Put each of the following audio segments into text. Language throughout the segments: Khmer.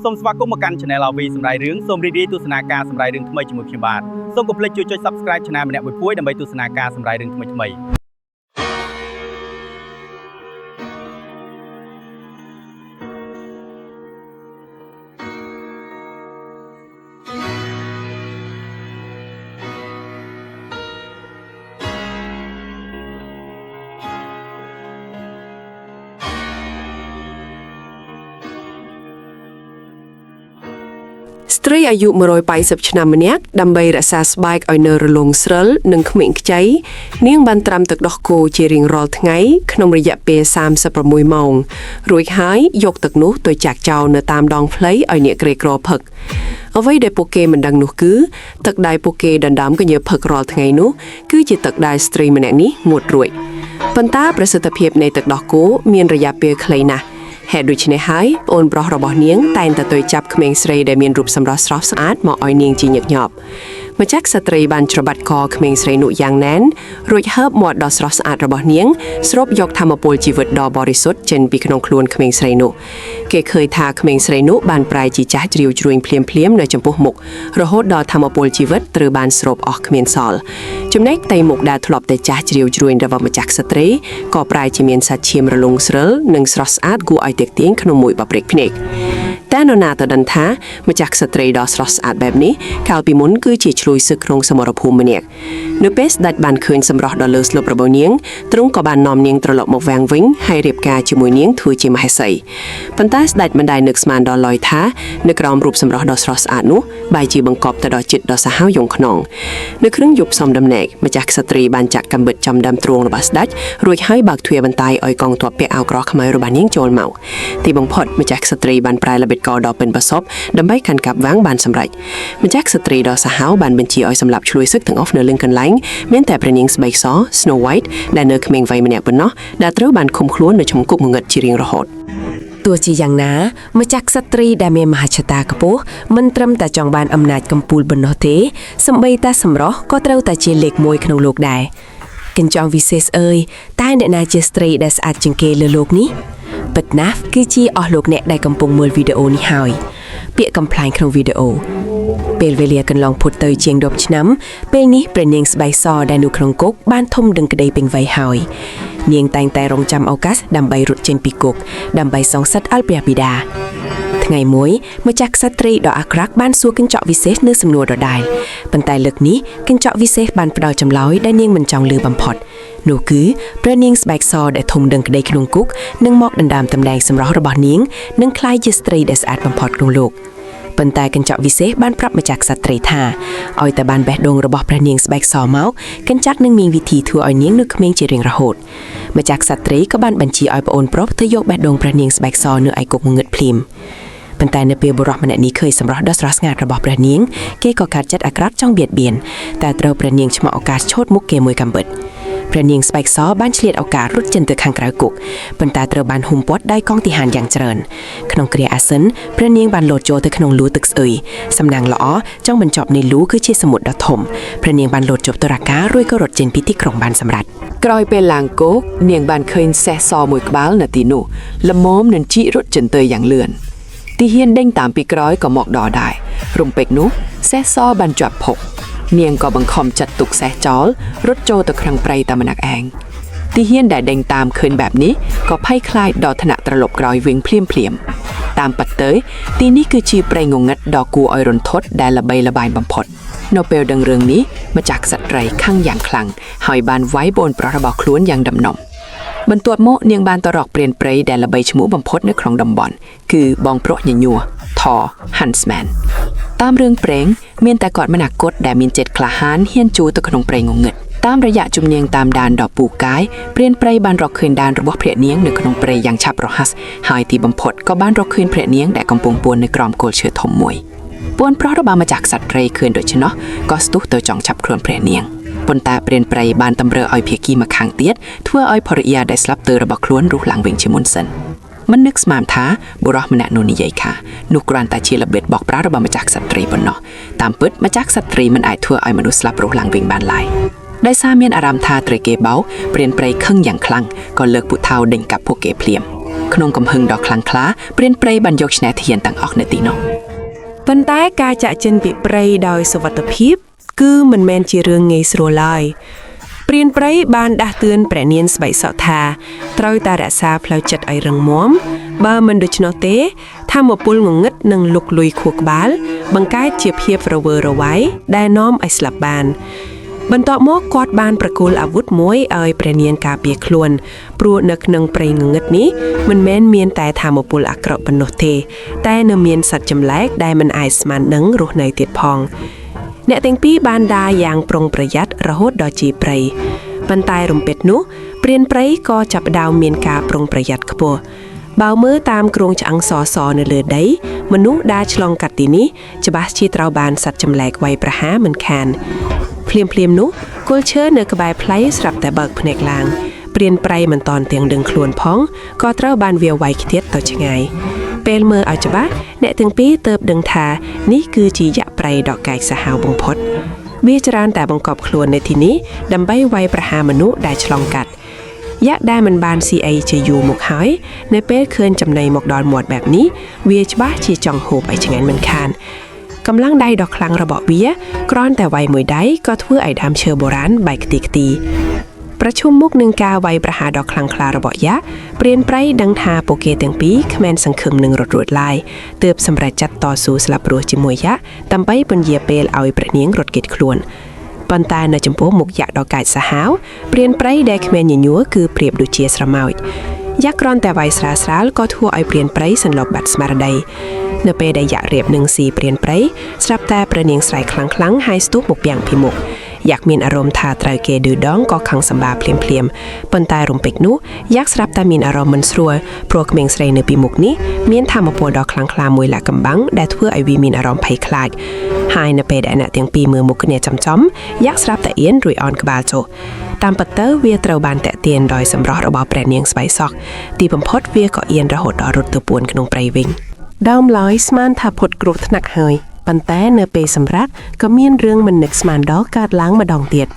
សូមស្វាគមន៍មកកាន់ Channel LV សម្រាប់រឿងសូមរីករាយទស្សនាការសម្រាប់រឿងថ្មីជាមួយខ្ញុំបាទសូមកុំភ្លេចជួយចុច Subscribe Channel ម្នាក់មួយដើម្បីទស្សនាការសម្រាប់រឿងថ្មីៗស្ត្រីអាយុ180ឆ្នាំម្នាក់ដើម្បីរក្សាស្បែកឲ្យនៅរលោងស្រិលនិងក្មេងខ្ចីនាងបានត្រាំទឹកដោះគោជារៀងរាល់ថ្ងៃក្នុងរយៈពេល36ម៉ោងរួចហើយយកទឹកនោះទៅចាក់ចោលនៅតាមដងផ្លូវឲ្យអ្នកក្រីក្រផឹកអ្វីដែលពួកគេមិនដឹងនោះគឺទឹកដែលពួកគេដណ្ដើមកញើផឹករាល់ថ្ងៃនោះគឺជាទឹកដែលស្ត្រីម្នាក់នេះងូតរួចប៉ុន្តែប្រសិទ្ធភាពនៃទឹកដោះគោមានរយៈពេលខ្លីណាស់ហេតុដូច្នេះហើយប្អូនប្រុសរបស់នាងតែងតែទៅចាប់ក្មេងស្រីដែលមានរូបសម្រស់ស្រស់ស្អាតមកឲ្យនាងជាញឹកញាប់ម្ចាស់ស្ត្រីបានច្របាច់កក្មេងស្រីនោះយ៉ាងណែនរួចហើបមាត់ដ៏ស្រស់ស្អាតរបស់នាងស្រូបយកធម្មពលជីវិតដ៏បរិសុទ្ធចេញពីក្នុងខ្លួនក្មេងស្រីនោះគេឃើញថាក្មេងស្រីនោះបានប្រែជាចាស់ជ្រាវជ្រួញភ្លាមៗនៅចំពោះមុខរហូតដល់ធម្មពលជីវិតត្រូវបានស្រូបអស់គ្មានសល់ចំណែកផ្ទៃមុខដែលធ្លាប់តែចាស់ជ្រាវជ្រួញរបស់ម្ចាស់ស្ត្រីក៏ប្រែជាមានសាច់ឈាមរលោងស្រិលនិងស្រស់ស្អាតគួរឲ្យទាក់ទាញក្នុងមួយបព្រិកភ្នែកតែនរណាទៅដឹងថាម្ចាស់ស្ត្រីដ៏ស្រស់ស្អាតបែបនេះកាលពីមុនគឺជាឆ្លុយសឹកក្នុងសមរភូមិម្នាក់នៅពេលស្ដេចបានឃើញសម្រស់ដ៏លើស្លុបរបស់នាងទ្រង់ក៏បាននាំនាងត្រឡប់មកវាំងវិញហើយរៀបការជាមួយនាងធ្វើជាមហេសីប៉ុន្តែស្ដេចមិនដែលនឹកស្មានដល់ឡើយថានៅក្រោមរូបសម្រស់ដ៏ស្រស់ស្អាតនោះបែរជាបង្កប់ទៅដល់ចិត្តដ៏សាហាវយង់ខ្នងនៅគ្រឿងយប់សំដំណេកម្ចាស់ស្ត្រីបានចាក់កាំបិតចំដើមទ្រូងរបស់ស្ដេចរួចហើយបើកទ្វារបន្ទាយឲ្យកងទ័ពពាក់អាវក្រោះខ្មៅរបស់នាងចូលមកទីបំផុតម្ចាស់ស្ត្រីបានប្រែល្បិចកដ៏ប៉ិនប្រសប់ដើម្បីកាន់កាប់វាំងបានសម្រេចម្ចាស់ស្ត្រីដ៏សាហាវបានបញ្ជាឲ្យសម្លាប់ឆ្លួយសឹកទាំងអស់នៅលឹងកន្លែងមានតែព្រះនាងស្បែកស Snow White ដែលនៅក្មេងវ័យម្នាក់ប៉ុណ្ណោះដែលត្រូវបានឃុំខ្លួននៅក្នុងគុកងងឹតជារៀងរហូតទោះជាយ៉ាងណាម្ចាស់ស្ត្រីដែលមានមហិច្ឆតាខ្ពស់មិនត្រឹមតែចង់បានអំណាចកំពូលប៉ុណ្ណោះទេសម្បីតែសម្រស់ក៏ត្រូវតែជាលេខ1ក្នុងលោកដែរកញ្ចង់វិសេសអើយតែអ្នកណាជាស្ត្រីដែលស្អាតជាងគេលើលោកនេះពិតណាស់គឺជាអស់លោកអ្នកដែលកំពុងមើលវីដេអូនេះហើយពាក្យកំប្លែងក្នុងវីដេអូពេលវេលាកន្លងផុតទៅជាង10ឆ្នាំពេលនេះព្រះនាងស្បែកសដែលនៅក្នុងគុកបានធំដឹងក្តីពេញវ័យហើយនាងតែងតែរងចាំឱកាសដើម្បីរត់ចេញពីគុកដើម្បីសងសឹកអល់ព្រះបិតាថ្ងៃមួយម្ចាស់ក្សត្រីដ៏អាក្រក់បានសួរកញ្ចក់វិសេសនៅសំណួរដដែលប៉ុន្តែលើកនេះកញ្ចក់វិសេសបានផ្ដល់ចម្លើយដែលនាងមិនចង់ឮបំផុតនោះគឺព្រះនាងស្បែកសដែលធំដឹងក្តីក្នុងគុកនឹងមកដណ្ដើមតំណែងសម្រស់របស់នាងនិងក្លាយជាស្ត្រីដែលស្អាតបំផុតក្នុងលោកប៉ុន្តែកញ្ចក់វិសេសបានប្រាប់ម្ចាស់ក្សត្រីថាឲ្យតែបានបេះដូងរបស់ព្រះនាងស្បែកសមកកញ្ចក់នឹងមានវិធីធ្វើឲ្យនាងនៅក្មេងជារៀងរហូតម្ចាស់ក្សត្រីក៏បានបញ្ជាឲ្យប្អូនប្រុសទៅយកបេះដូងព្រះនាងស្បែកសនៅឯគុកងងឹតភ្លាមប៉ុន្តែនៅពេលបុរសម្នាក់នេះឃើញសម្រស់ដ៏ស្រស់ស្ងាត់របស់ព្រះនាងគេក៏កាត់ចិត្តអាក្រក់ចង់បៀតបៀនតែត្រូវព្រះនាងឆ្មក់ឱកាសឈោតមុខគេមួយកាំបិតព្រះនាងស្បែកសបានឆ្លៀតឱកាសរត់ចេញទៅខាងក្រៅគុកប៉ុន្តែត្រូវបានហ៊ុមព័ទ្ធដោយកងទិហានយ៉ាងច្រើនក្នុងគ្រាអាសិនព្រះនាងបានលោតចូលទៅក្នុងលូទឹកស្អុយសំណាងល្អចុងបញ្ចប់នៃលូគឺជាសមុទ្រដ៏ធំព្រះនាងបានលោតជប់តុរាការរួចក៏រត់ចេញពីទីក្រុងបានសម្រេចក្រោយពេលឡើងគុកនាងបានឃើញសេះសមួយក្បាលនៅទីនោះល្មមនឹងជីករត់ចេញទៅយ៉ាងលឿនទីហ៊ានដេញតាមពីក្រោយក៏មកដល់ដែររំពេចនោះសេះសបានជាប់ភក់នាងក៏បង្ខំចិត្តទុកសេះចោលរត់ចូលទៅក្នុងព្រៃតាមម្នាក់ឯងទីហ៊ានដែលដេញតាមឃើញបែបនេះក៏ភ័យខ្លាចដល់ថ្នាក់ត្រឡប់ក្រោយវិញភ្លាមតាមពិតទៅទីនេះគឺជាព្រៃងងឹតដ៏គួរឲ្យរន្ធត់ដែលល្បីល្បាញបំផុតនៅពេលដឹងរឿងនេះម្ចាស់ក្សត្រីខឹងយ៉ាងខ្លាំងហើយបានវាយប្អូនប្រុសរបស់ខ្លួនយ៉ាងដំណំបន្ទាប់មកនាងបានទៅរកព្រានព្រៃដែលល្បីឈ្មោះបំផុតនៅក្នុងតំបន់គឺបងប្រុសញញួរ Thor Huntsman តាមរឿងព្រេងមានតែគាត់មនាគតដែលមានចិត្តក្លាហានហ៊ានជួរទៅក្នុងព្រៃងងឹតតាមរយៈជំនាញតាមដានដ៏ពូកែព្រានព្រៃបានរកឃើញដានរបស់ព្រះនាងនៅក្នុងព្រៃយ៉ាងឆាប់រហ័សហើយទីបំផុតក៏បានរកឃើញព្រះនាងដែលកំពុងពួននៅក្រោមគល់ឈើធំមួយប្អូនប្រុសរបស់ម្ចាស់ក្សត្រីឃើញដូច្នោះក៏ស្ទុះទៅចង់ចាប់ខ្លួនព្រះនាងប៉ុន្តែព្រានព្រៃបានតម្រូវឲ្យភាគីម្ខាងទៀតធ្វើឲ្យភរិយាដែលស្លាប់ទៅរបស់ខ្លួនរស់ឡើងវិញជាមុនសិនមិននឹកស្មានថាបុរសម្នាក់នោះនិយាយថានោះគ្រាន់តែជាល្បិចបោកប្រាស់របស់ម្ចាស់ក្សត្រីប៉ុណ្ណោះតាមពិតម្ចាស់ក្សត្រីមិនអាចធ្វើឲ្យមនុស្សស្លាប់រស់ឡើងវិញបានឡើយដោយសារមានអារម្មណ៍ថាត្រូវគេបោកព្រានព្រៃខឹងយ៉ាងខ្លាំងក៏លើកពូថៅដេញកាប់ពួកគេភ្លាម ក្នុងកំហឹងដ៏ខ្លាំងក្លាព្រានព្រៃបានយកឈ្នះធានទាំងអស់នៅទីនោះ ប៉ុន្តែការចាក់ចេញពីព្រៃដោយសុវត្ថិភាពគឺមិនមែនជារឿងងាយស្រួលឡើយព្រានព្រៃបានដាស់តឿនព្រះនាងស្បែកសក់ថាត្រូវតែរក្សាផ្លូវចិត្តឲ្យរឹងមាំបើមិនដូច្នោះទេថាមពលងងឹតនឹងលុកលុយខួរក្បាលបង្កើតជាភាពរវើរវាយដែលនាំឲ្យស្លាប់បានបន្ទាប់មកគាត់បានប្រគល់អាវុធមួយឲ្យព្រះនាងការពារខ្លួនព្រោះនៅក្នុងព្រៃងងឹតនេះមិនមែនមានតែថាមពលអាក្រក់ប៉ុណ្ណោះទេតែនៅមានសត្វចម្លែកដែលមិនអាចស្មាននឹងរស់នៅទៀតផងអ្នកទាំងពីរបានដើរយ៉ាងប្រុងប្រយ័ត្នរហូតដល់ជាព្រៃប៉ុន្តែរំពេចនោះព្រានព្រៃក៏ចាប់ផ្ដើមមានការប្រុងប្រយ័ត្នខ្ពស់បើមើលតាមគ្រោងឆ្អឹងសនៅលើដីមនុស្សដើរឆ្លងកាត់ទីនេះច្បាស់ជាត្រូវបានសត្វចម្លែកវាយប្រហារមិនខានភ្លាមនោះគល់ឈើនៅក្បែរផ្លៃស្រាប់តែបើកភ្នែកឡើងព្រានព្រៃមិនតាន់ទាំងដឹងខ្លួនផងក៏ត្រូវបានវាវាយខ្ទាតទៅឆ្ងាយពេលមើលឲ្យច្បាស់អ្នកទាំងពីរទើបដឹងថានេះគឺជាយក្សព្រៃដ៏កាចសាហាវបំផុតវាច្រើនតែបង្កប់ខ្លួននៅទីនេះដើម្បីវាយប្រហារមនុស្សដែលឆ្លងកាត់យក្សដែលមិនបានស៊ីអីជាយូរមកហើយនៅពេលឃើញចំណីមកដល់មាត់បែបនេះវាច្បាស់ជាចង់ហូបឲ្យឆ្ងាញ់មិនខានកម្លាំងដៃដ៏ខ្លាំងរបស់វាគ្រាន់តែវាយមួយដៃក៏ធ្វើឲ្យដើមឈើបុរាណបែកខ្ទីខ្ទីប្រឈមមុខនឹងការវាយប្រហារដ៏ខ្លាំងក្លារបស់យក្សព្រានព្រៃដឹងថាពួកគេទាំងពីរគ្មានសង្ឃឹមនឹងរត់រួចឡើយទើបសម្រេចចាត់តស៊ូស្លាប់រស់ជាមួយយក្សដើម្បីពន្យាពេលឲ្យព្រះនាងរត់គេចខ្លួនប៉ុន្តែនៅចំពោះមុខយក្សដ៏កាចសាហាវព្រានព្រៃដែលគ្មានញញួរគឺប្រៀបដូចជាស្រមោចយក្សគ្រាន់តែវាយស្រាលក៏ធ្វើឲ្យព្រានព្រៃសន្លប់បាត់ស្មារតីនៅពេលដែលយក្សរៀបនឹងស៊ីព្រានព្រៃស្រាប់តែព្រះនាងស្រែកខ្លាំងហើយស្ទុះមកពាំងពីមុខយ៉ាក់មានអារម្មណ៍ថាត្រូវគេឌឺដងក៏ខឹងសម្បាភ្លាមប៉ុន្តែរំពេចនោះយ៉ាក់ស្រាប់តែមានអារម្មណ៍មិនស្រួលព្រោះក្មេងស្រីនៅពីមុខនេះមានថាមពលដ៏ខ្លាំងក្លាមួយលាក់កំបាំងដែលធ្វើឲ្យវាមានអារម្មណ៍ភ័យខ្លាចហើយនៅពេលដែលអ្នកទាំងពីរមើលមុខគ្នាចំយ៉ាក់ស្រាប់តែអៀនរួយអោនក្បាលចុះតាមពិតទៅវាត្រូវបានតាក់ទាញដោយសម្រស់របស់ព្រះនាងស្បៃសក់ទីបំផុតវាក៏អៀនរហូតដល់រត់ទៅពួនក្នុងព្រៃវិញដើមឡើយស្មានថាផុតគ្រោះថ្នាក់ហើយប៉ុន្តែនៅពេលសម្រាប់ក៏មានរឿងមិននឹកស្មានដល់កើតឡើងម្ដងទៀត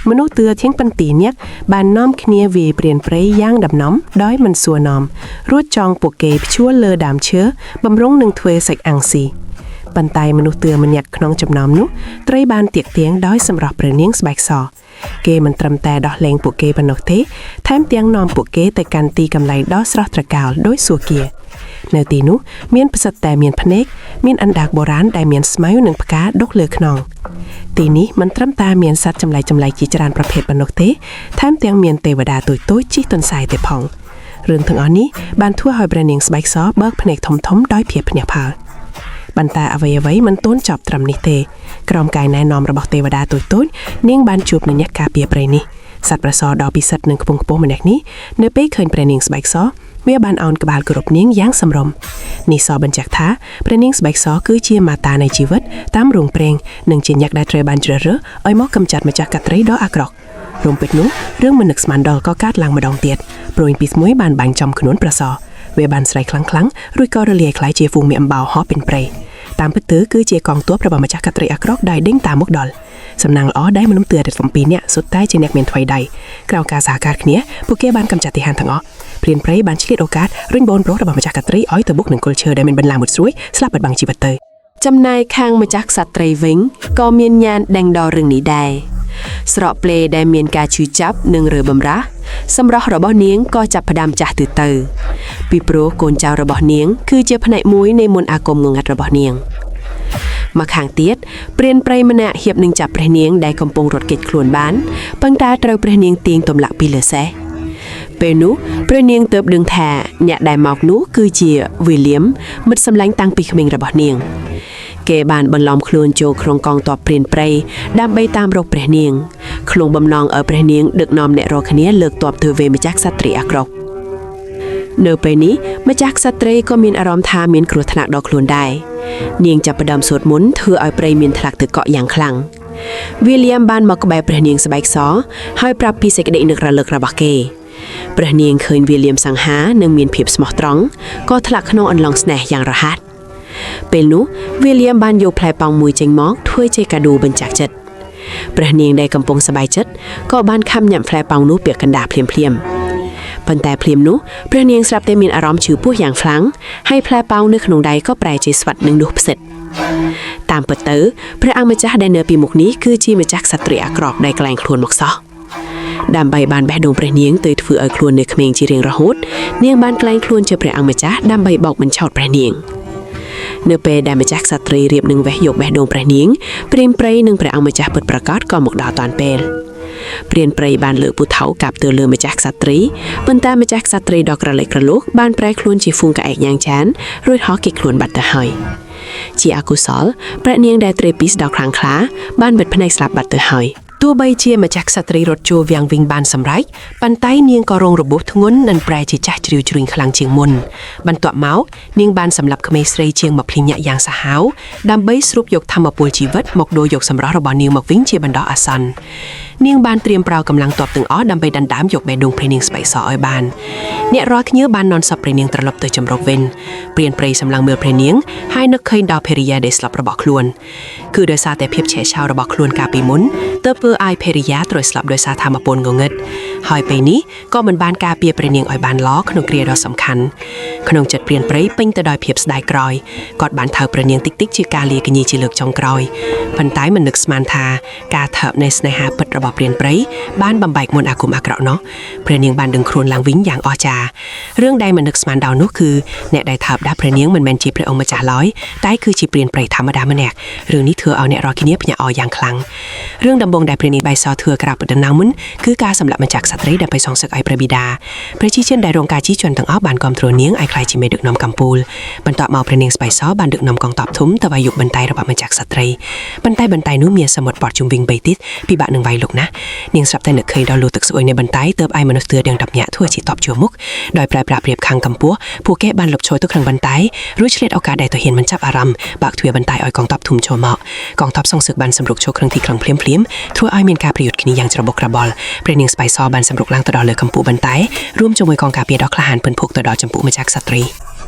មនុស្សទឿធៀងបន្ទីញាក់បាននាំគ្នាវាយព្រានព្រៃយ៉ាងដំណំដោយមិនសួរនាំរួចចងពួកគេព្យួរលើដើមឈើបំរុងនឹងធ្វើសាច់អាំងស៊ីប៉ុន្តែមនុស្សទឿម្នាក់ក្នុងចំណោមនោះត្រូវបានទាក់ទាញដោយសម្រស់ព្រះនាងស្បែកសគេមិនត្រឹមតែដោះលែងពួកគេប៉ុណ្ណោះទេថែមទាំងនាំពួកគេទៅកាន់ទីកន្លែងដ៏ស្រស់ត្រកាលដោយសួគ៌នៅទីនោះមានផ្សិតតែមានភ្នែកមានអណ្ដាកបុរាណដែលមានស្មៅនិងផ្កាដុះលើខ្នងទីនេះមិនត្រឹមតែមានសត្វចម្លែកជាច្រើនប្រភេទប៉ុណ្ណោះទេថែមទាំងមានទេវតាតូចជិះទន្សាយទៀតផងរឿងទាំងអស់នេះបានធ្វើឲ្យព្រះនាងស្បែកសបើកភ្នែកធំដោយភាពភ្ញាក់ផ្អើលប៉ុន្តែអ្វីមិនទាន់ចប់ត្រឹមនេះទេក្រោមកាយណែនាំរបស់ទេវតាតូចនាងបានជួបនឹងអ្នកការពារព្រៃនេះសត្វប្រសដ៏ពិសិដ្ឋនិងខ្ពង់ខ្ពស់ម្នាក់នេះនៅពេលឃើញព្រះនាងស្បែកសវាបានអោនក្បាលគោរពនាងយ៉ាងសម្រម្យនេះសបញ្ជាក់ថាព្រះនាងស្បែកសគឺជាមាតានៃជីវិតតាមរងព្រេងនិងជាអ្នកដែលត្រូវបានជ្រើសរើសឲ្យមកកម្ចាត់ម្ចាស់កត្រីដ៏អាក្រក់រំពេចនោះរឿងមិននឹកស្មានដល់ក៏កើតឡើងម្ដងទៀតព្រួយពីស្មួយបានបាញ់ចំខ្លួនប្រសវាបានស្រែកខ្លាំងរួចក៏រលាយคล้ายជាហ្វូងមេអំបោហោះពេញព្រៃតាមពិតទៅគឺជាកងទ័ពរបស់ម្ចាស់កត្រីអាក្រក់ដែលដេញតាមមកដល់សំណាងល្អដែលមនុស្សទឿទាំងពីរនាក់សុទ្ធតែជាអ្នកមានថ្វីដៃក្រៅការសហការគ្នាពួកគេបានកម្ចាត់ទាហានទាំងអស់ព្រានព្រៃបានឆ្លៀតឱកាសរុញបូនប្រុសរបស់ម្ចាស់កត្រីឲ្យទៅបុកនឹងគល់ឈើដែលមានបន្លាមុតស្រួយស្លាប់បាត់បង់ជីវិតទៅចំណែកខាងម្ចាស់ក្សត្រីវិញក៏មានញាណដេញដល់រឿងនេះដែរស្រកភ្លេដែលមានការឈឺចាប់និងរើបំរាស់សម្រស់របស់នាងក៏ចាប់ផ្ដើមចាស់ទៅពីព្រោះកូនចៅរបស់នាងគឺជាផ្នែកមួយនៃមន្តអាគមងងឹតរបស់នាងមកខាងទៀតព្រានព្រៃម្នាក់ហៀបនឹងចាប់ព្រះនាងដែលកំពុងរត់គេចខ្លួនបានប៉ុន្តែត្រូវព្រះនាងទាញទម្លាក់ពីលើសេះពេលនោះព្រះនាងទើបដឹងថាអ្នកដែលមកនោះគឺជាវីលៀមមិត្តសម្លាញ់តាំងពីក្មេងរបស់នាងគេបានបន្លំខ្លួនចូលក្នុងកងទ័ពព្រានព្រៃដើម្បីតាមរកព្រះនាងក្នុងបំណងឲ្យព្រះនាងដឹកនាំអ្នករាល់គ្នាលើកទ័ពទៅវេម្ចាស់ក្សត្រីអាក្រក់នៅពេលនេះម្ចាស់ក្សត្រីក៏មានអារម្មណ៍ថាមានគ្រោះថ្នាក់ដល់ខ្លួនដែរនាងចាប់ផ្ដើមសូត្រមន្តធ្វើឲ្យព្រៃមានថ្លាក់ទឹកកកយ៉ាងខ្លាំងវីលៀមបានមកក្បែរព្រះនាងស្បែកសហើយប្រាប់ពីសេចក្តីនឹករលឹករបស់គេព្រះនាងឃើញវីលៀមសង្ហានិងមានភាពស្មោះត្រង់ក៏ធ្លាក់ក្នុងអន្លង់ស្នេហ៍យ៉ាងរហ័សពេលនោះវីលៀមបានយកផ្លែប៉ោមមួយចេញមកធ្វើជាកាដូបញ្ចាក់ចិត្តព្រះនាងដែលកំពុងសប្បាយចិត្តក៏បានខំញ៉ាំផ្លែប៉ោមនោះពាក់កណ្ដាលភ្លាម ប៉ុន្តែភ្លាមនោះព្រះនាងស្រាប់តែមានអារម្មណ៍ឈឺពោះយ៉ាងខ្លាំងហើយផ្លែប៉ោងនៅក្នុងដៃក៏ប្រែជាស្វិតនឹងនោះផ្សិតតាមពិតទៅព្រះអង្គម្ចាស់ដែលនៅពីមុខនេះគឺជាម្ចាស់ក្សត្រីអាក្រក់ដែលក្លែងខ្លួនមកសោះដើម្បីបានបេះដូងព្រះនាងទៅធ្វើឲ្យខ្លួននៅក្មេងជារៀងរហូតនាងបានក្លែងខ្លួនជាព្រះអង្គម្ចាស់ដើម្បីបោកបញ្ឆោតព្រះនាងនៅពេលដែលម្ចាស់ក្សត្រីរៀបនឹងវេះយកបេះដូងព្រះនាងព្រានព្រៃនិងព្រះអង្គម្ចាស់ពិតប្រាកដក៏មកដល់តាន់ពេលព្រានព្រៃបានលើកពូថៅកាប់ទៅលើម្ចាស់ក្សត្រីប៉ុន្តែម្ចាស់ក្សត្រីដ៏ក្រឡេកក្រឡូកបានប្រែខ្លួនជាហ្វូងក្អែកយ៉ាងចានរួចហោះគេចខ្លួនបាត់ទៅហើយជាអកុសលព្រះនាងដែលត្រេពីស្ដៅខ្លាំងក្លាបានបិទភ្នែកស្លាប់បាត់ទៅហើយទោះបីជាម្ចាស់ក្សត្រីរត់ចូលវាំងវិញបានសម្រេចប៉ុន្តែនាងក៏រងរបួសធ្ងន់និងប្រែជាចាស់ជ្រីវជ្រួញខ្លាំងជាងមុនបន្ទាប់មកនាងបានសម្លាប់ក្មេងស្រីជាង20ញាក់យ៉ាងសាហាវដើម្បីស្រូបយកធម្មពលជីវិតមកដូរយកសម្រស់របស់នាងមកវិញជាបណ្ដោះអាសន្ននាងបានត្រៀមប្រើកម្លាំងទ័ពទាំងអស់ដើម្បីដណ្ដើមយកបេះដូងព្រះនាងស្បែកសឲ្យបានអ្នករាល់គ្នាបាននន់សពព្រះនាងត្រឡប់ទៅចម្រុកវិញព្រានព្រៃសម្លឹងមើលព្រះនាងហើយនឹកឃើញដល់ភរិយាដែលស្លាប់របស់ខ្លួនគឺដោយសារតែភាពឆេះឆាវរបស់ខ្លួនកាលពីមុនទើបធ្វើឲ្យភរិយាត្រូវស្លាប់ដោយសារធម្មពលងងឹតហើយពេលនេះក៏មិនបានការពារព្រះនាងឲ្យបានល្អក្នុងគ្រាដ៏សំខាន់ក្នុងចិត្តព្រានព្រៃពេញទៅដោយភាពស្ដាយក្រោយគាត់បានថើបព្រះនាងតិចតិចជាការលាកញ្ញាជាលើកចុងក្រោយប៉ុន្តែមិននឹកស្មានថាការថើបនៃស្នេហាពិតរបស់ព្រានព្រៃបានបំបែកមុនអាគមអាក្រក់នោះព្រះនាងបានដឹងខ្លួនឡើងវិញយ៉ាងអស្ចារ្យរឿងដែលមិននឹកស្មានដល់នោះគឺអ្នកដែលថើបដាក់ព្រះនាងមិនមែនជាព្រះអង្គម្ចាស់ឡើយតែគឺជាព្រានព្រៃធម្មតាម្នាក់រឿងនេះធ្វើឲ្យអ្នករាល់គ្នាភ្ញាក់អរយ៉ាងខ្លាំងរឿងដំបូងដែលព្រះនាងបៃសធ្វើក្រៅពីដំណឹងមុនគឺការសម្លាប់ម្ចាស់ក្សត្រីដើម្បីសងសឹកឲ្យព្រះបិតាប្រជាជនដែលរងការជិះជាន់ទាំងអស់បានគាំទ្រនាងឲ្យក្លាយជាមេដឹកនាំកម្ពុជាបន្ទាប់មកព្រះនាងស្បៃសបានដឹកនាំកងទ័ពធំទៅវាយយកបន្ទាយរបស់ម្ចាស់ក្សត្រីបន្ទាយនោះមានសមុទ្រព័ទ្ធជុំវិញ3ទិសពិបាកនឹងវាយលុកណាស់នាងស្រាប់តែនឹកឃើញដល់លូទឹកស្អុយនៃបន្ទាយទើបឲ្យមនុស្សទឿទាំង10ញាក់ធ្វើជាតបជួមុខដោយប្រើប្រាស់ព្រៀបខាងកម្ពុជាពួកគេបានលុបឈរទៅក្នុងបន្ទាយរួចឆ្លៀតឱកាសដែលទៅហ៊ានមិនចាប់អារម្មណ៍បើកទ្វារបន្ទាយឲ្យកងទ័ពធំចូលមកកងទ័ពសងសឹកបានសម្រុកចូលក្នុងទីក្រុងភ្លាមធ្វើឲ្យមានការប្រយុទ្ធគ្នាយ៉ាងច្របូកច្របល់ព្រះនាងស្បៃសបានសម្រុកឡើងទៅដល់លើកម្ពុជាបន្ទាយរួមជាមួយកងការពារដ៏ក្លាហានពិនភុកទៅដល់ចម្ពោះម្ចាស់ក្សត្រី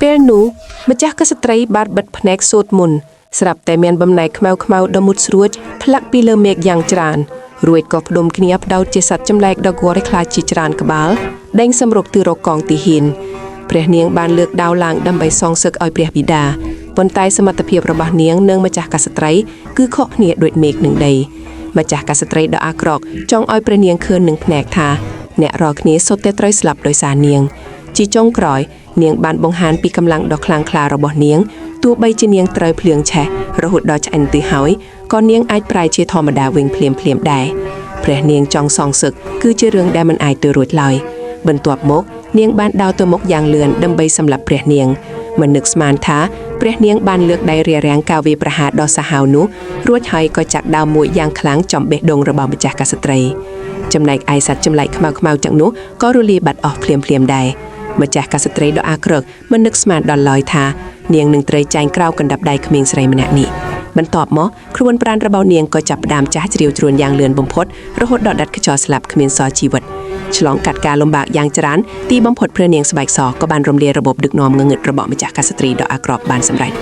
ពេលនោះម្ចាស់ក្សត្រីបានបិទភ្នែកសូត្រមន្តស្រាប់តែមានបំណែកខ្មៅដ៏មុតស្រួចផ្លាក់ពីលើមេឃយ៉ាងច្រើនរួចក៏ផ្ដុំគ្នាផ្ដោតជាសត្វចម្លែកដ៏គួរឲ្យខ្លាចជាច្រើនក្បាលដេញសម្រុកទៅរកកងទាហានព្រះនាងបានលើកដាវឡើងដើម្បីសងសឹកឲ្យព្រះបិតាប៉ុន្តែសមត្ថភាពរបស់នាងនិងម្ចាស់ក្សត្រីគឺខុសគ្នាដូចមេឃនិងដីម្ចាស់ក្សត្រីដ៏អាក្រក់ចង់ឲ្យព្រះនាងឃើញនឹងភ្នែកថាអ្នករាល់គ្នាសុទ្ធតែត្រូវស្លាប់ដោយសារនាងជាចុងក្រោយនាងបានបង្ហាញពីកម្លាំងដ៏ខ្លាំងក្លារបស់នាងទោះបីជានាងត្រូវភ្លៀងឆេះរហូតដល់ឆ្អិនទៅហើយក៏នាងអាចប្រែជាធម្មតាវិញភ្លាមដែរព្រះនាងចង់សងសឹកគឺជារឿងដែលមិនអាចទៅរួចឡើយបន្ទាប់មកនាងបានដើរទៅមុខយ៉ាងលឿនដើម្បីសម្លាប់ព្រះនាងមិននឹកស្មានថាព្រះនាងបានលើកដៃរារាំងការវាយប្រហារដ៏សាហាវនោះរួចហើយក៏ចាក់ដាវមួយយ៉ាងខ្លាំងចំបេះដូងរបស់ម្ចាស់ក្សត្រីចំណែកឯសត្វចម្លែកខ្មៅទាំងនោះក៏រលាយបាត់អស់ភ្លាមដែរម្ចាស់ក្សត្រីដ៏អាក្រក់មិននឹកស្មានដល់ឡើយថានាងនឹងត្រូវចែងក្រៅកណ្ដាប់ដៃក្មេងស្រីម្នាក់នេះបន្ទាប់មកខ្លួនប្រាណរបស់នាងក៏ចាប់ផ្ដើមចាស់ជ្រាវជ្រួញយ៉ាងលឿនបំផុតរហូតដល់ដាច់ខ្យល់ស្លាប់គ្មានសល់ជីវិតឆ្លងកាត់ការលំបាកយ៉ាងច្រើនទីបំផុតព្រះនាងស្បែកសក៏បានរំលាយរបបដឹកនាំងងឹតរបស់ម្ចាស់ក្សត្រីដ៏អាក្រក់បានសម្រេច